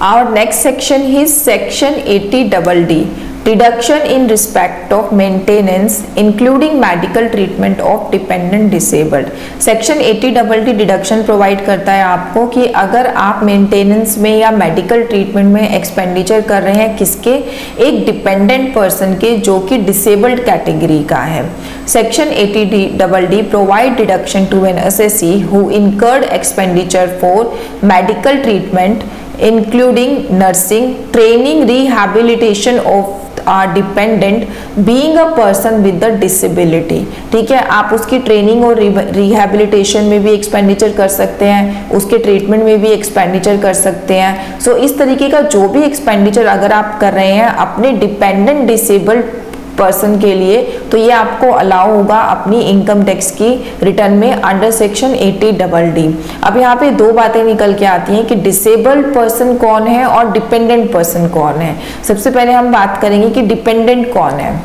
Our next section is section 80DD, deduction in respect of maintenance including medical treatment of dependent disabled। Section 80DD deduction provide करता है आपको कि अगर आप maintenance में या मेडिकल ट्रीटमेंट में एक्सपेंडिचर कर रहे हैं किसके, एक डिपेंडेंट पर्सन के जो कि डिसेबल्ड कैटेगरी का है। Section 80DD provide deduction to an assessee who incurred expenditure for medical treatment including nursing, training, rehabilitation of our dependent being a person with the disability। ठीक है, आप उसकी ट्रेनिंग और रिहेबिलिटेशन में भी एक्सपेंडिचर कर सकते हैं, उसके ट्रीटमेंट में भी एक्सपेंडिचर कर सकते हैं। सो इस तरीके का जो भी एक्सपेंडिचर अगर आप कर रहे हैं अपने डिपेंडेंट डिसेबल्ड पर्सन के लिए, तो ये आपको अलाउ होगा अपनी इनकम टैक्स की रिटर्न में अंडर सेक्शन 80DD। अब यहाँ पे दो बातें निकल के आती हैं कि डिसेबल्ड पर्सन कौन है और डिपेंडेंट पर्सन कौन है। सबसे पहले हम बात करेंगे कि डिपेंडेंट कौन है।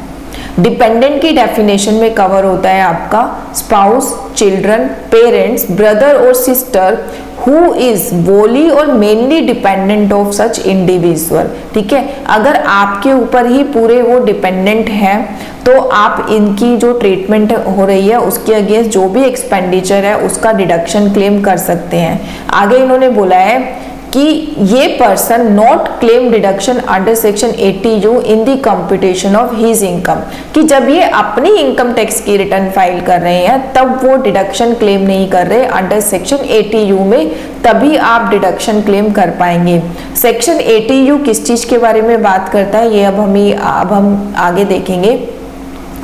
डिपेंडेंट की डेफिनेशन में कवर होता है आपका स्पाउस, चिल्ड्रन, पेरेंट्स, ब्रदर और सिस्टर हु इज वोली और mainly dependent of such individual. ठीक है, अगर आपके ऊपर ही पूरे वो डिपेंडेंट हैं तो आप इनकी जो ट्रीटमेंट हो रही है उसके अगेंस्ट जो भी एक्सपेंडिचर है उसका डिडक्शन क्लेम कर सकते हैं। आगे इन्होंने बोला है कि ये person not claim deduction under section 80U in the computation of his income, कि जब ये अपनी इनकम टैक्स की रिटर्न फाइल कर रहे हैं तब वो डिडक्शन क्लेम नहीं कर रहे अंडर सेक्शन 80U में, तभी आप डिडक्शन क्लेम कर पाएंगे। सेक्शन 80U किस चीज के बारे में बात करता है ये अब हम आगे देखेंगे।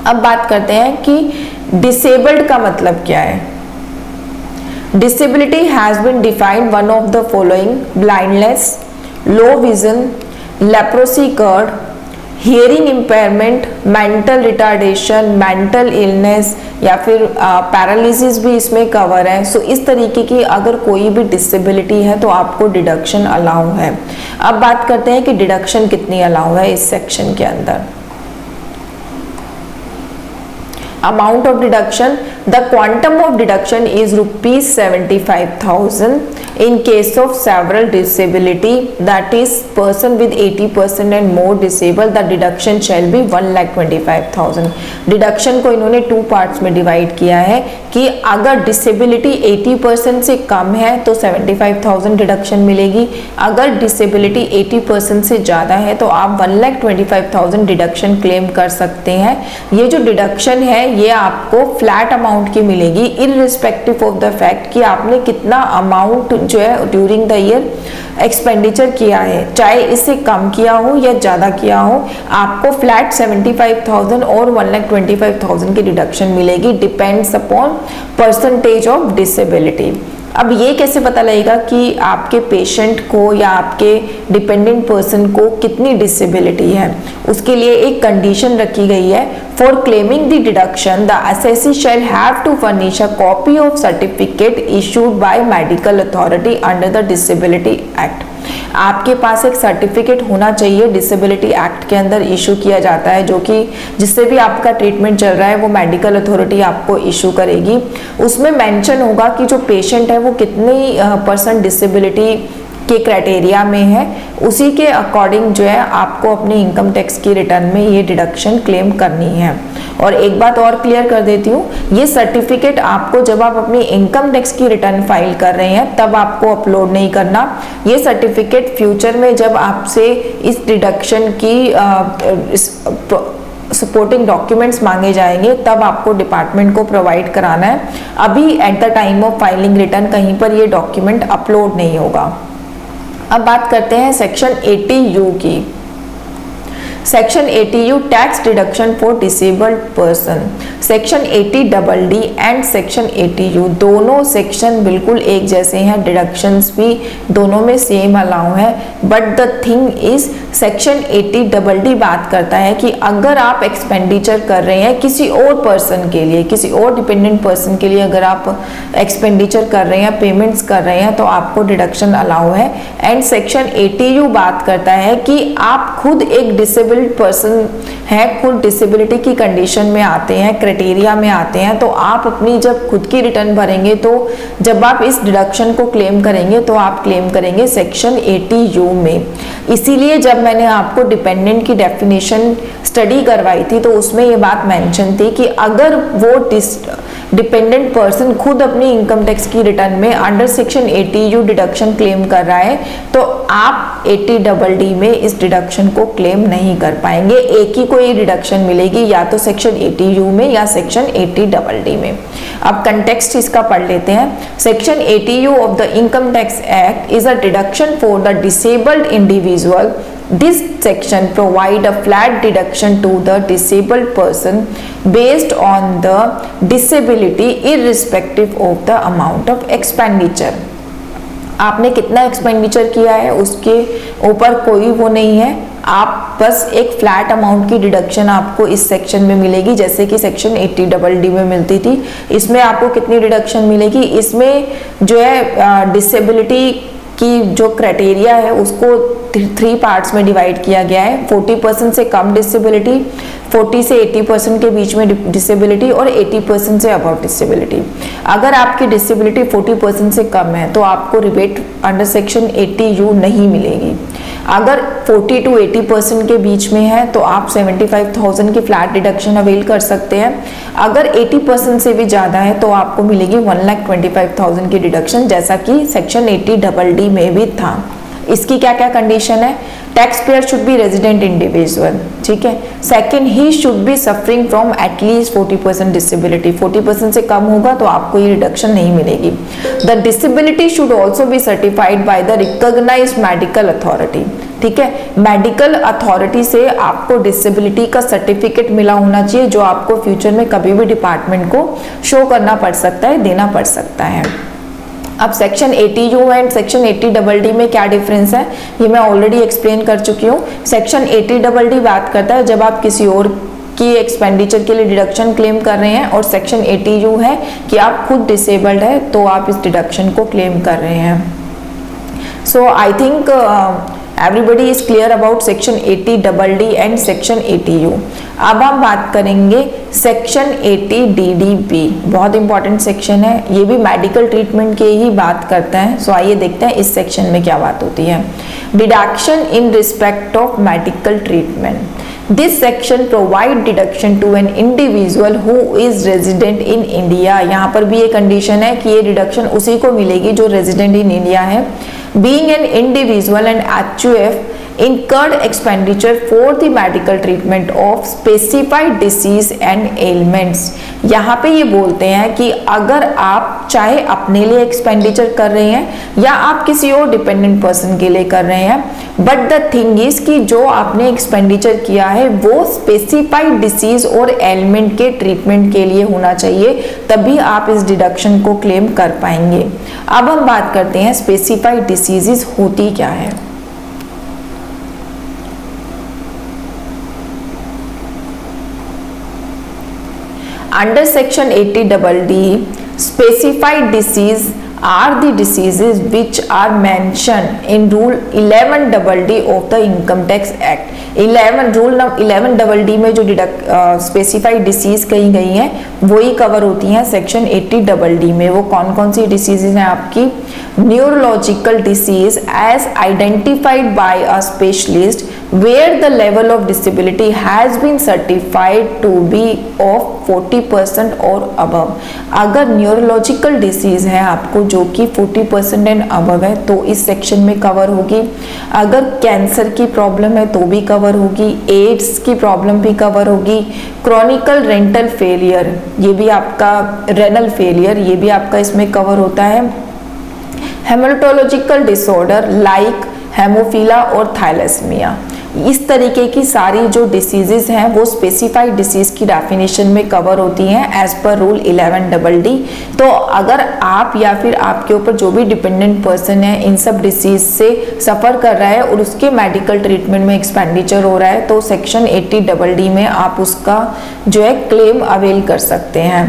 अब बात करते हैं कि डिसेबल्ड का मतलब क्या है। Disability has been defined one of the following: blindness, low vision, leprosy card, hearing impairment, mental retardation, mental illness या फिर पैरालिसिस भी इसमें कवर है। सो इस तरीके की अगर कोई भी डिसेबिलिटी है तो आपको डिडक्शन अलाउ है। अब बात करते हैं कि डिडक्शन कितनी अलाउ है इस सेक्शन के अंदर। Amount of deduction, the quantum of deduction is rupees 75,000 in case of several disability, that is person with 80% and more disabled, the deduction shall be 1,25,000। Deduction को इन्होंने टू पार्ट्स में divide किया है कि अगर डिसेबिलिटी 80% से कम है तो 75,000 डिडक्शन मिलेगी, अगर डिसेबिलिटी 80% से ज़्यादा है तो आप 1,25,000 डिडक्शन क्लेम कर सकते हैं। ये जो डिडक्शन है ये आपको फ्लैट अमाउंट की मिलेगी इररिस्पेक्टिव ऑफ द फैक्ट कि आपने कितना अमाउंट जो है ड्यूरिंग द ईयर एक्सपेंडिचर किया है, चाहे इससे कम किया हो या ज़्यादा किया हो, आपको फ्लैट 75,000 और 1,25,000 की डिडक्शन मिलेगी, depends upon percentage of disability. अब ये कैसे पता लगेगा कि आपके पेशेंट को या आपके डिपेंडेंट पर्सन को कितनी डिसेबिलिटी है, उसके लिए एक कंडीशन रखी गई है। For claiming the deduction the assessee shall have to furnish a copy of certificate issued by medical authority under the disability act. आपके पास एक सर्टिफिकेट होना चाहिए, डिसेबिलिटी एक्ट के अंदर इशू किया जाता है, जो कि जिससे भी आपका ट्रीटमेंट चल रहा है वो मेडिकल अथॉरिटी आपको इशू करेगी। उसमें मेंशन होगा कि जो पेशेंट है वो कितनी परसेंट डिसेबिलिटी के क्राइटेरिया में है, उसी के अकॉर्डिंग जो है आपको अपनी इनकम टैक्स की रिटर्न में ये डिडक्शन क्लेम करनी है। और एक बात और क्लियर कर देती हूँ, ये सर्टिफिकेट आपको जब आप अपनी इनकम टैक्स की रिटर्न फाइल कर रहे हैं तब आपको अपलोड नहीं करना। ये सर्टिफिकेट फ्यूचर में जब आपसे इस डिडक्शन की सपोर्टिंग डॉक्यूमेंट्स मांगे जाएंगे तब आपको डिपार्टमेंट को प्रोवाइड कराना है। अभी at the time of filing return कहीं पर ये डॉक्यूमेंट अपलोड नहीं होगा। अब बात करते हैं सेक्शन 80U की। Section 80U tax deduction for disabled person. Section 80DD and section 80U दोनों सेक्शन बिल्कुल एक जैसे हैं, डिडक्शंस भी दोनों में सेम अलाउ है, but the thing is section 80DD बात करता है कि अगर आप एक्सपेंडिचर कर रहे हैं किसी और पर्सन के लिए, किसी और डिपेंडेंट पर्सन के लिए अगर आप एक्सपेंडिचर कर रहे हैं, पेमेंट्स कर रहे हैं तो आपको डिडक्शन अलाउ है। एंड सेक्शन 80U बात करता है कि आप खुद एक डिसेबल्ड डिसेबल्ड पर्सन है, खुद डिसेबिलिटी की कंडीशन में आते हैं, क्राइटेरिया में आते हैं, तो आप अपनी जब खुद की रिटर्न भरेंगे तो जब आप इस डिडक्शन को क्लेम करेंगे तो आप क्लेम करेंगे सेक्शन 80U में। इसीलिए जब मैंने आपको डिपेंडेंट की डेफिनेशन स्टडी करवाई थी तो उसमें ये बात मेंशन थी कि अगर वो डिपेंडेंट पर्सन खुद अपनी इनकम टैक्स की रिटर्न में under section 80U deduction claim कर रहा है तो आप 80DD में इस डिडक्शन को क्लेम नहीं कर पाएंगे। एक ही कोई डिडक्शन मिलेगी, या तो सेक्शन 80U में या सेक्शन 80DD में। अब कंटेक्स्ट इसका पढ़ लेते हैं। Section 80U of the income tax act is a deduction for the disabled individual. This section provide a flat deduction to the disabled person based on the disability irrespective of the amount of expenditure. आपने कितना expenditure किया है उसके ऊपर कोई वो नहीं है, आप बस एक फ्लैट अमाउंट की डिडक्शन आपको इस सेक्शन में मिलेगी, जैसे कि सेक्शन 80DD में मिलती थी। इसमें आपको कितनी डिडक्शन मिलेगी, इसमें जो है डिसेबिलिटी की जो क्राइटेरिया है उसको 3 पार्ट्स में डिवाइड किया गया है। 40% से कम डिसेबिलिटी, 40 से 80% के बीच में डिसेबिलिटी और 80% से अबव डिसेबिलिटी। अगर आपकी डिसेबिलिटी 40% से कम है तो आपको रिबेट अंडर सेक्शन 80U नहीं मिलेगी। अगर 40 to 80% के बीच में है तो आप 75,000 की फ्लैट डिडक्शन अवेल कर सकते हैं। अगर 80% से भी ज़्यादा है तो आपको मिलेगी 1,25,000 की डिडक्शन, जैसा कि सेक्शन 80DD में भी था। इसकी क्या क्या कंडीशन है? Tax payer should be resident individual, ठीक है। Second, he should be suffering from at least 40% disability, 40% से कम होगा तो आपको ये रिडक्शन नहीं मिलेगी। The disability should also be certified by the recognised medical authority, ठीक है। मेडिकल अथॉरिटी से आपको डिसेबिलिटी का सर्टिफिकेट मिला होना चाहिए, जो आपको फ्यूचर में कभी भी डिपार्टमेंट को शो करना पड़ सकता है, देना पड़ सकता है। अब section 80U and section 80DD में क्या डिफरेंस है ये मैं ऑलरेडी एक्सप्लेन कर चुकी हूँ। सेक्शन 80DD बात करता है जब आप किसी और की एक्सपेंडिचर के लिए डिडक्शन क्लेम कर रहे हैं, और सेक्शन 80U है कि आप खुद डिसेबल्ड है तो आप इस डिडक्शन को क्लेम कर रहे हैं। So I think everybody is clear about section 80DD and section 80U। अब हम बात करेंगे सेक्शन 80DDB, बहुत इंपॉर्टेंट सेक्शन है, ये भी मेडिकल ट्रीटमेंट के ही बात करता है। सो आइए देखते हैं इस सेक्शन में क्या बात होती है। Deduction in respect of medical treatment. This section provide deduction to an individual who is resident in India. यहाँ पर भी ये कंडीशन है कि ये डिडक्शन उसी को मिलेगी जो रेजिडेंट इन इंडिया है। Being an individual and HUF incurred expenditure for the medical treatment of specified disease and ailments। यहाँ पे ये बोलते हैं कि अगर आप चाहे अपने लिए एक्सपेंडिचर कर रहे हैं या आप किसी और डिपेंडेंट पर्सन के लिए कर रहे हैं, बट द थिंग इज कि जो आपने एक्सपेंडिचर किया है वो स्पेसिफाइड डिसीज और एलिमेंट के ट्रीटमेंट के लिए होना चाहिए, तभी आप इस डिडक्शन को क्लेम कर पाएंगे। अब हम बात करते हैं स्पेसिफाइड डिसीजेस होती क्या है। Under section 80DD, specified disease are the diseases which are mentioned in rule 11DD of the Income Tax Act। 11DD में जो स्पेसिफाइड डिसीज कही गई हैं वही कवर होती हैं सेक्शन 80DD में। वो कौन कौन सी डिसीजेज हैं आपकी? Neurological disease as identified by a specialist where the level of disability has been certified to be of 40% और above। अगर न्यूरोलॉजिकल डिसीज है आपको जो कि 40% एंड अबव है तो इस सेक्शन में कवर होगी। अगर कैंसर की प्रॉब्लम है तो भी कवर होगी, एड्स की प्रॉब्लम भी कवर होगी, क्रॉनिकल रेंटल फेलियर, ये भी आपका रेनल फेलियर, ये भी आपका इसमें कवर होता है। हेमेटोलॉजिकल डिसऑर्डर लाइक हेमोफीला और थाइलेसीमिया, इस तरीके की सारी जो डिसीजेस हैं वो स्पेसिफाइड डिसीज की डेफिनेशन में कवर होती हैं एज पर रूल 11DD। तो अगर आप या फिर आपके ऊपर जो भी डिपेंडेंट पर्सन है इन सब डिसीज से सफ़र कर रहा है और उसके मेडिकल ट्रीटमेंट में एक्सपेंडिचर हो रहा है तो सेक्शन 80DD में आप उसका जो है क्लेम अवेल कर सकते हैं।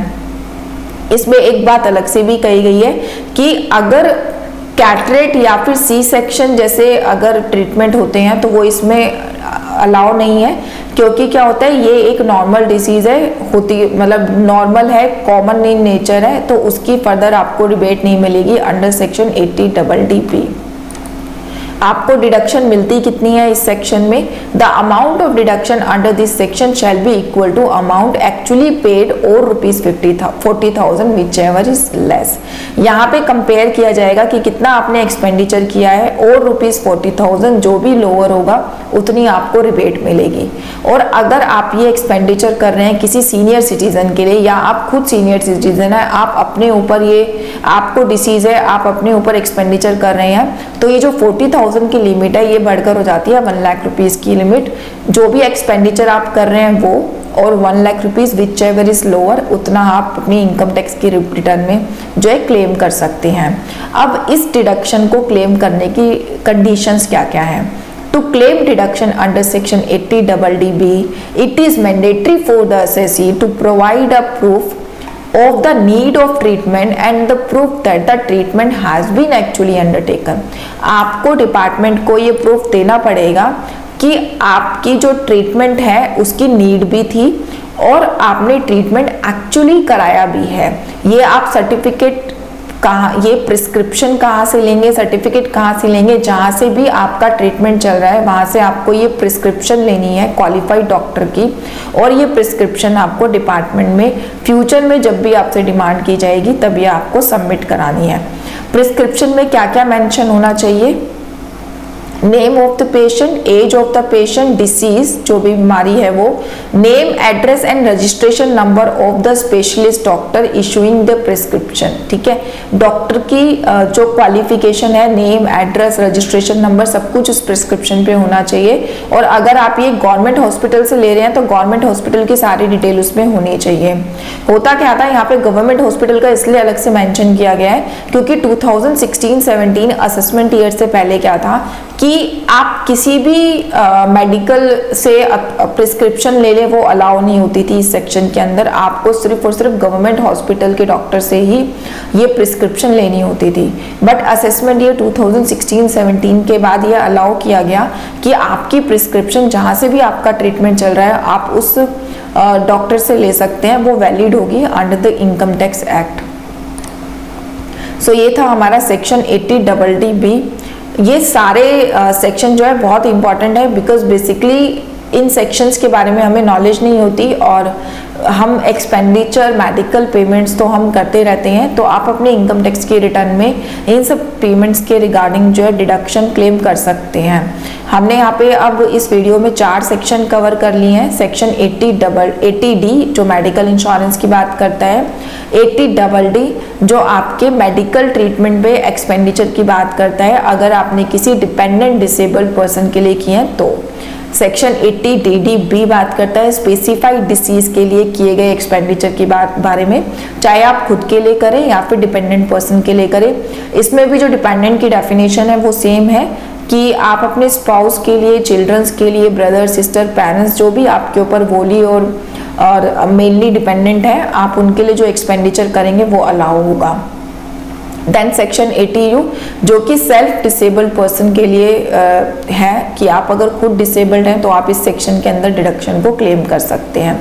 इसमें एक बात अलग से भी कही गई है कि अगर कैटरेक्ट या फिर सी सेक्शन जैसे अगर ट्रीटमेंट होते हैं तो वो इसमें अलाउ नहीं है, क्योंकि क्या होता है ये एक नॉर्मल डिसीज है, होती मतलब नॉर्मल है, कॉमन इन नेचर है, तो उसकी फर्दर आपको रिबेट नहीं मिलेगी अंडर सेक्शन 80DD। आपको डिडक्शन मिलती कितनी है इस सेक्शन में? The amount of deduction under this section shall be equal to amount actually paid और ₹40,000 विच एवर इज लेस। यहाँ पे कंपेयर किया जाएगा कि कितना आपने एक्सपेंडिचर किया है और ₹40,000 जो भी लोअर होगा उतनी आपको रिबेट मिलेगी। और अगर आप ये एक्सपेंडिचर कर रहे हैं किसी सीनियर सिटीजन के लिए, या आप खुद सीनियर सिटीजन है, आप अपने ऊपर ये आपको डिसीज है, आप अपने ऊपर एक्सपेंडिचर कर रहे हैं, तो ये जो 40,000 की लिमिट है ये बढ़कर हो जाती है 1 लाख रुपीस की लिमिट। जो भी एक्सपेंडिचर आप कर रहे हैं वो और 1 lakh rupees which ever is lower, उतना आप अपनी इनकम टैक्स की रिटर्न में जो है क्लेम कर सकते हैं। अब इस डिडक्शन को क्लेम करने की कंडीशंस क्या क्या है? To claim deduction under section 80DD, it is mandatory for the assessee to provide a proof of the need of treatment and the proof that the treatment has been actually undertaken। आपको department को ये proof देना पड़ेगा कि आपकी जो treatment है उसकी नीड भी थी और आपने ट्रीटमेंट एक्चुअली कराया भी है। ये आप सर्टिफिकेट कहाँ, ये प्रिस्क्रिप्शन कहाँ से लेंगे, सर्टिफिकेट कहाँ से लेंगे? जहाँ से भी आपका ट्रीटमेंट चल रहा है वहाँ से आपको ये प्रिस्क्रिप्शन लेनी है क्वालिफाइड डॉक्टर की, और ये प्रिस्क्रिप्शन आपको डिपार्टमेंट में फ्यूचर में जब भी आपसे डिमांड की जाएगी तब ये आपको सबमिट करानी है। प्रिस्क्रिप्शन में क्या क्या मेंशन होना चाहिए? Name of the patient, age of the patient, disease जो भी बीमारी है वो, name, address and registration number of the specialist doctor issuing the prescription. ठीक है, डॉक्टर की जो क्वालिफिकेशन है, नेम, एड्रेस, रजिस्ट्रेशन नंबर, सब कुछ उस प्रिस्क्रिप्शन पे होना चाहिए। और अगर आप ये गवर्नमेंट हॉस्पिटल से ले रहे हैं तो गवर्नमेंट हॉस्पिटल की सारी डिटेल उसमें होनी चाहिए। होता क्या था यहाँ पे गवर्नमेंट हॉस्पिटल का इसलिए अलग से मेंशन किया गया है क्योंकि 2016-17 असेसमेंट ईयर से पहले क्या था कि आप किसी भी मेडिकल से प्रिस्क्रिप्शन ले ले, वो अलाउ नहीं होती थी इस सेक्शन के अंदर। आपको सिर्फ और सिर्फ गवर्नमेंट हॉस्पिटल के डॉक्टर से ही ये प्रिस्क्रिप्शन लेनी होती थी। बट असेसमेंट ईयर 2016-17 के बाद ये अलाउ किया गया कि आपकी प्रिस्क्रिप्शन जहाँ से भी आपका ट्रीटमेंट चल रहा है आप उस डॉक्टर से ले सकते हैं, वो वैलिड होगी under the income tax act. So ये था हमारा सेक्शन 80DD। ये सारे सेक्शन जो है बहुत इंपॉर्टेंट है बिकॉज बेसिकली इन सेक्शंस के बारे में हमें नॉलेज नहीं होती और हम एक्सपेंडिचर, मेडिकल पेमेंट्स तो हम करते रहते हैं, तो आप अपने इनकम टैक्स की रिटर्न में इन सब पेमेंट्स के रिगार्डिंग जो है डिडक्शन क्लेम कर सकते हैं। हमने यहाँ पे अब इस वीडियो में 4 सेक्शन कवर कर लिए हैं। सेक्शन 80D जो मेडिकल इंश्योरेंस की बात करता है, 80DD जो आपके मेडिकल ट्रीटमेंट पे एक्सपेंडिचर की बात करता है अगर आपने किसी डिपेंडेंट डिसेबल्ड पर्सन के लिए किए हैं तो। सेक्शन 80DD बात करता है स्पेसिफाइड डिसीज के लिए किए गए एक्सपेंडिचर की बारे में, चाहे आप खुद के लिए करें या फिर डिपेंडेंट पर्सन के लिए करें। इसमें भी जो डिपेंडेंट की डेफिनेशन है वो सेम है कि आप अपने स्पाउस के लिए, चिल्ड्रंस के लिए, ब्रदर, सिस्टर, पेरेंट्स जो भी आपके ऊपर वोली और मेनली डिपेंडेंट है, आप उनके लिए जो एक्सपेंडिचर करेंगे वो अलाउ होगा। देन सेक्शन 80U जो कि सेल्फ डिसेबल्ड पर्सन के लिए है कि आप अगर खुद डिसेबल्ड हैं तो आप इस सेक्शन के अंदर डिडक्शन को क्लेम कर सकते हैं।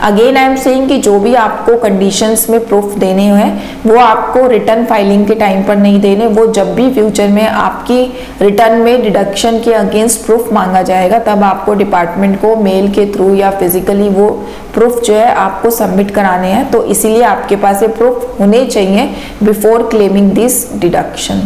अगेन आई एम सेइंग कि जो भी आपको कंडीशंस में प्रूफ देने हैं वो आपको रिटर्न फाइलिंग के टाइम पर नहीं देने, वो जब भी फ्यूचर में आपकी रिटर्न में डिडक्शन के अगेंस्ट प्रूफ मांगा जाएगा तब आपको डिपार्टमेंट को मेल के थ्रू या फिजिकली वो प्रूफ जो है आपको सबमिट कराने हैं। तो इसीलिए आपके पास ये प्रूफ होने चाहिए बिफोर क्लेमिंग दिस डिडक्शन।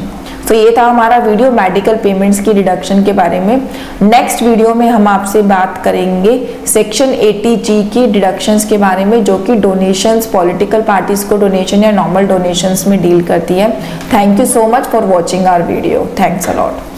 तो ये था हमारा वीडियो मेडिकल पेमेंट्स की डिडक्शन के बारे में। नेक्स्ट वीडियो में हम आपसे बात करेंगे सेक्शन 80G की डिडक्शंस के बारे में जो कि डोनेशंस, पॉलिटिकल पार्टीज को डोनेशन या नॉर्मल डोनेशंस में डील करती है। Thank you so much for watching our video. Thanks a lot.